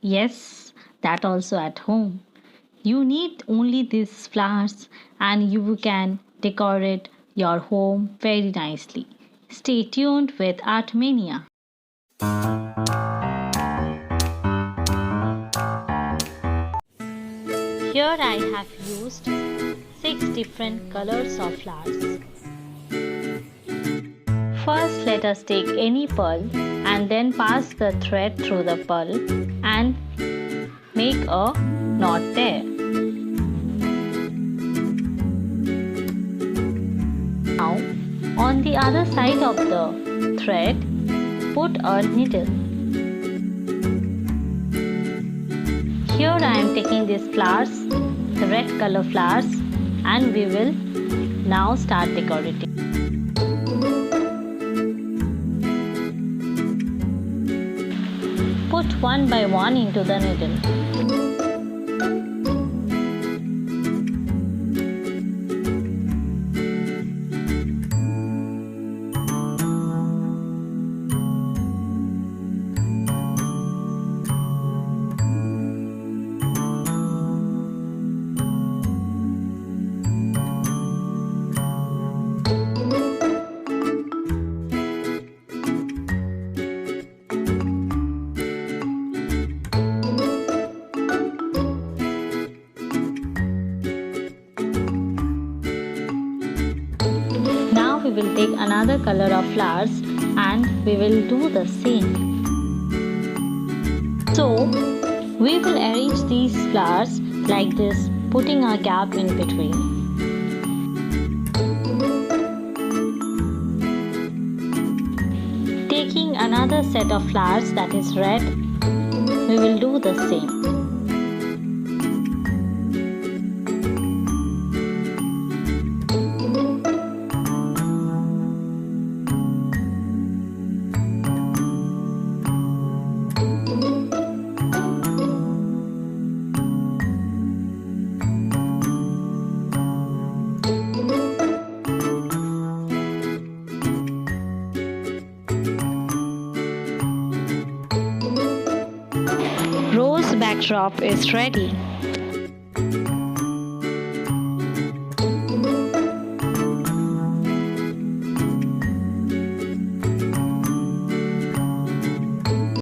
Yes, that also at home. You need only these flowers and you can decorate your home very nicely. Stay tuned with Artmania. Here I have used 6 different colors of flowers. First, let us take any pearl and then pass the thread through the pearl and make a knot there. Now, on the other side of the thread, put a needle. Here I am taking these flowers, the red color flowers, and we will now start decorating. Put one by one into the needle. We will take another color of flowers and we will do the same. So we will arrange these flowers like this, putting a gap in between. Taking another set of flowers that is red, we will do the same. Backdrop is ready.